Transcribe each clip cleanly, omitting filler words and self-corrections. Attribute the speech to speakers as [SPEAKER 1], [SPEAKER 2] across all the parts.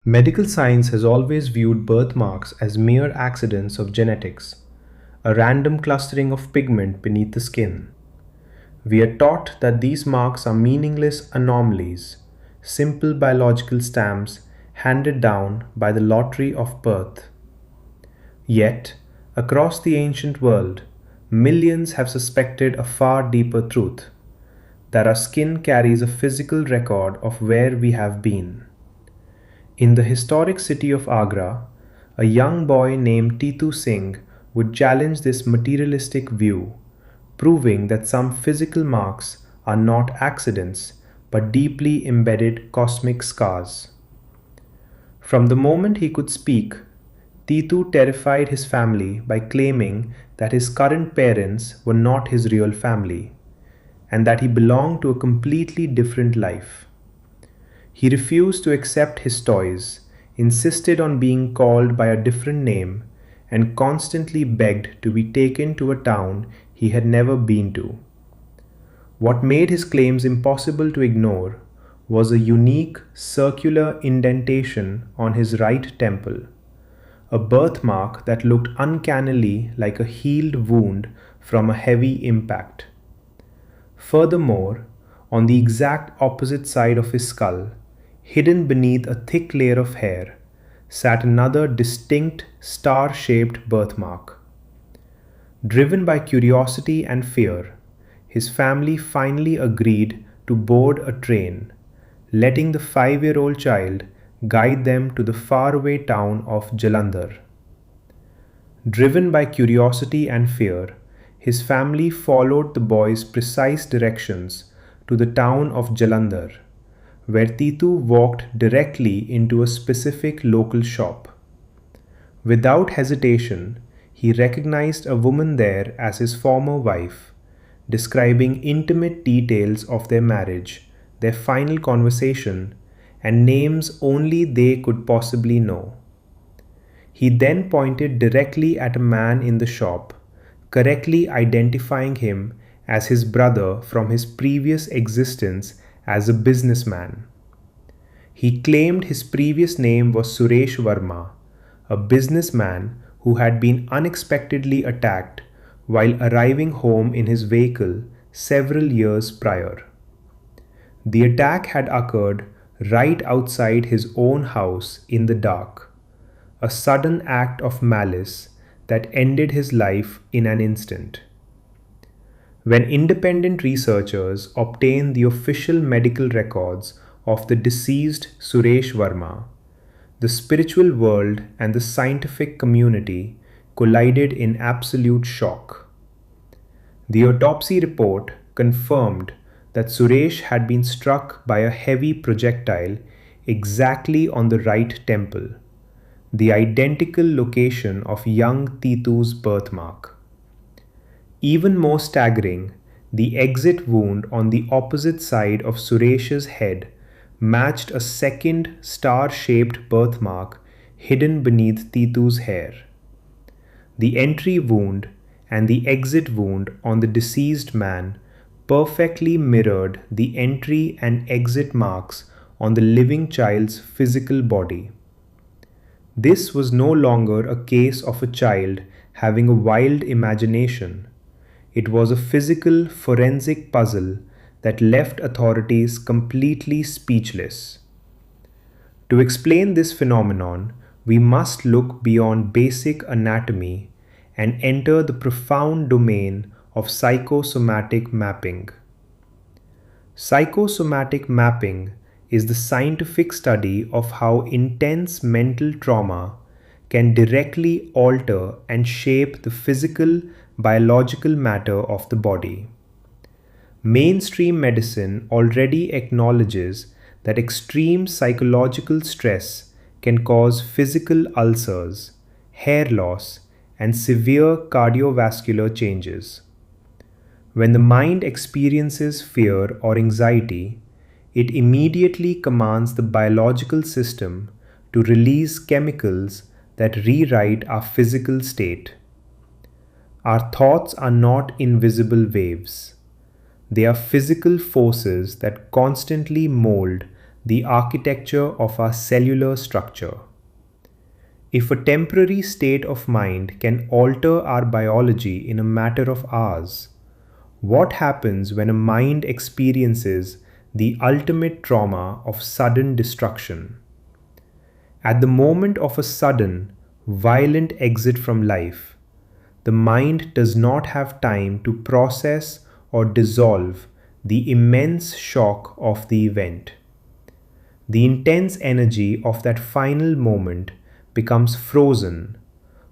[SPEAKER 1] Medical science has always viewed birthmarks as mere accidents of genetics, a random clustering of pigment beneath the skin. We are taught that these marks are meaningless anomalies, simple biological stamps handed down by the lottery of birth. Yet, across the ancient world, millions have suspected a far deeper truth, that our skin carries a physical record of where we have been. In the historic city of Agra, a young boy named Titu Singh would challenge this materialistic view, proving that some physical marks are not accidents but deeply embedded cosmic scars. From the moment he could speak, Titu terrified his family by claiming that his current parents were not his real family and that he belonged to a completely different life. He refused to accept his toys, insisted on being called by a different name, and constantly begged to be taken to a town he had never been to. What made his claims impossible to ignore was a unique circular indentation on his right temple, a birthmark that looked uncannily like a healed wound from a heavy impact. Furthermore, on the exact opposite side of his skull, hidden beneath a thick layer of hair, sat another distinct star shaped birthmark. Driven by curiosity and fear, his family finally agreed to board a train, letting the 5-year-old child guide them to the faraway town of Jalandhar. Driven by curiosity and fear, his family followed the boy's precise directions to the town of Jalandhar, where Titu walked directly into a specific local shop. Without hesitation, he recognized a woman there as his former wife, describing intimate details of their marriage, their final conversation, and names only they could possibly know. He then pointed directly at a man in the shop, correctly identifying him as his brother from his previous existence as a businessman. He claimed his previous name was Suresh Verma, a businessman who had been unexpectedly attacked while arriving home in his vehicle several years prior. The attack had occurred right outside his own house in the dark, a sudden act of malice that ended his life in an instant. When independent researchers obtained the official medical records of the deceased Suresh Verma, the spiritual world and the scientific community collided in absolute shock. The autopsy report confirmed that Suresh had been struck by a heavy projectile exactly on the right temple, the identical location of young Titu's birthmark. Even more staggering, the exit wound on the opposite side of Suresh's head matched a second star-shaped birthmark hidden beneath Titu's hair. The entry wound and the exit wound on the deceased man perfectly mirrored the entry and exit marks on the living child's physical body. This was no longer a case of a child having a wild imagination. It was a physical forensic puzzle that left authorities completely speechless. To explain this phenomenon, we must look beyond basic anatomy and enter the profound domain of psychosomatic mapping. Psychosomatic mapping is the scientific study of how intense mental trauma can directly alter and shape the physical, biological matter of the body. Mainstream medicine already acknowledges that extreme psychological stress can cause physical ulcers, hair loss, and severe cardiovascular changes. When the mind experiences fear or anxiety, it immediately commands the biological system to release chemicals that rewrite our physical state. Our thoughts are not invisible waves. They are physical forces that constantly mold the architecture of our cellular structure. If a temporary state of mind can alter our biology in a matter of hours, what happens when a mind experiences the ultimate trauma of sudden destruction? At the moment of a sudden, violent exit from life, the mind does not have time to process or dissolve the immense shock of the event. The intense energy of that final moment becomes frozen,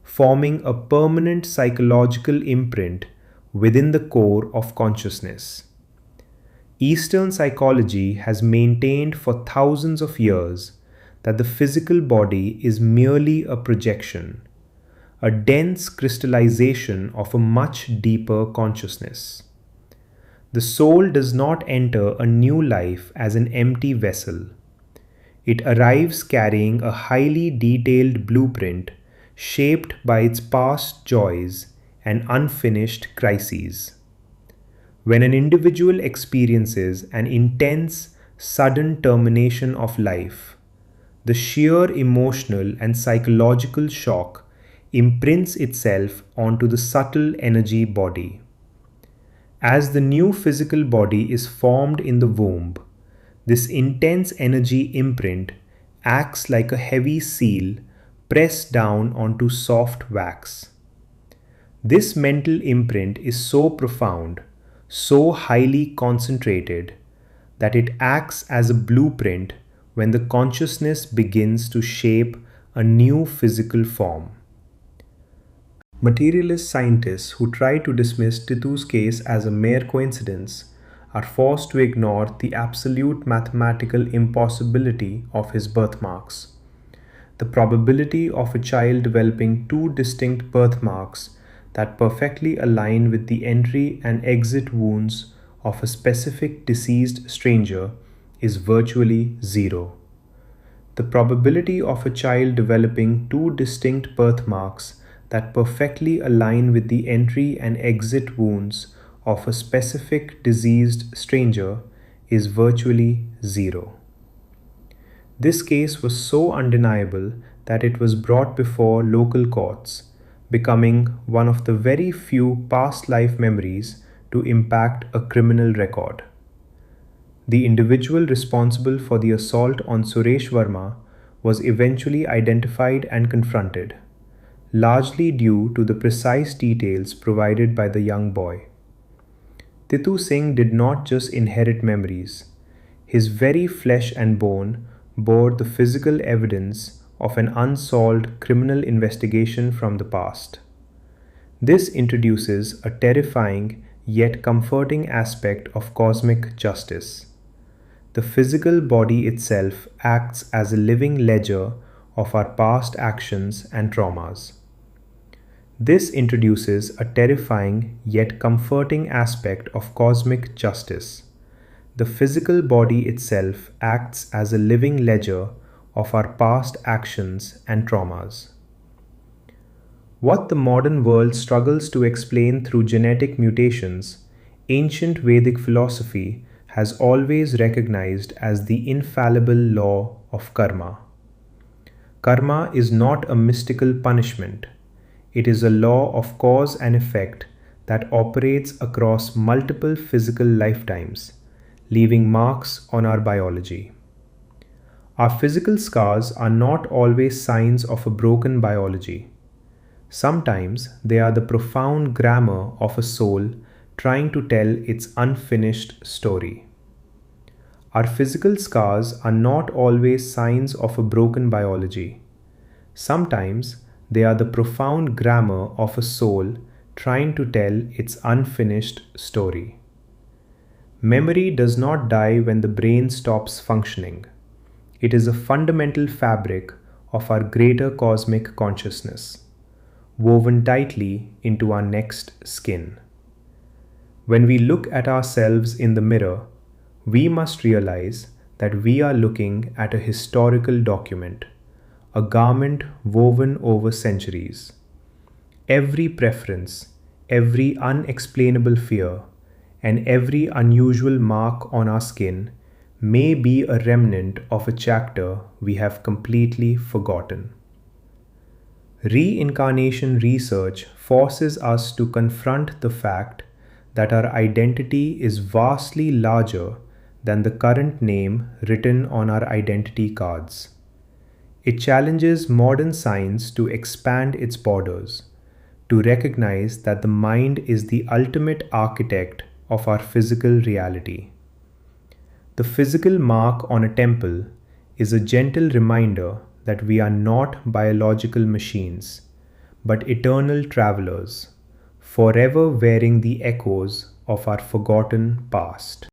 [SPEAKER 1] forming a permanent psychological imprint within the core of consciousness. Eastern psychology has maintained for thousands of years that the physical body is merely a projection, a dense crystallization of a much deeper consciousness. The soul does not enter a new life as an empty vessel. It arrives carrying a highly detailed blueprint shaped by its past joys and unfinished crises. When an individual experiences an intense, sudden termination of life, the sheer emotional and psychological shock imprints itself onto the subtle energy body. As the new physical body is formed in the womb, this intense energy imprint acts like a heavy seal pressed down onto soft wax. This mental imprint is so profound, so highly concentrated, that it acts as a blueprint when the consciousness begins to shape a new physical form. Materialist scientists who try to dismiss Titu's case as a mere coincidence are forced to ignore the absolute mathematical impossibility of his birthmarks. The probability of a child developing two distinct birthmarks that perfectly align with the entry and exit wounds of a specific deceased stranger is virtually zero. The probability of a child developing two distinct birthmarks that perfectly align with the entry and exit wounds of a specific deceased stranger is virtually zero. This case was so undeniable that it was brought before local courts, becoming one of the very few past life memories to impact a criminal record. The individual responsible for the assault on Suresh Verma was eventually identified and confronted, largely due to the precise details provided by the young boy. Titu Singh did not just inherit memories. His very flesh and bone bore the physical evidence of an unsolved criminal investigation from the past. This introduces a terrifying yet comforting aspect of cosmic justice. The physical body itself acts as a living ledger of our past actions and traumas. This introduces a terrifying yet comforting aspect of cosmic justice. The physical body itself acts as a living ledger of our past actions and traumas. What the modern world struggles to explain through genetic mutations, ancient Vedic philosophy has always recognized as the infallible law of karma. Karma is not a mystical punishment. It is a law of cause and effect that operates across multiple physical lifetimes, leaving marks on our biology. Our physical scars are not always signs of a broken biology. Sometimes they are the profound grammar of a soul trying to tell its unfinished story. Our physical scars are not always signs of a broken biology. Sometimes they are the profound grammar of a soul trying to tell its unfinished story. Memory does not die when the brain stops functioning. It is a fundamental fabric of our greater cosmic consciousness, woven tightly into our next skin. When we look at ourselves in the mirror, we must realize that we are looking at a historical document, a garment woven over centuries. Every preference, every unexplainable fear, and every unusual mark on our skin may be a remnant of a chapter we have completely forgotten. Reincarnation research forces us to confront the fact that our identity is vastly larger than the current name written on our identity cards. It challenges modern science to expand its borders, to recognize that the mind is the ultimate architect of our physical reality. The physical mark on a temple is a gentle reminder that we are not biological machines, but eternal travelers, forever wearing the echoes of our forgotten past.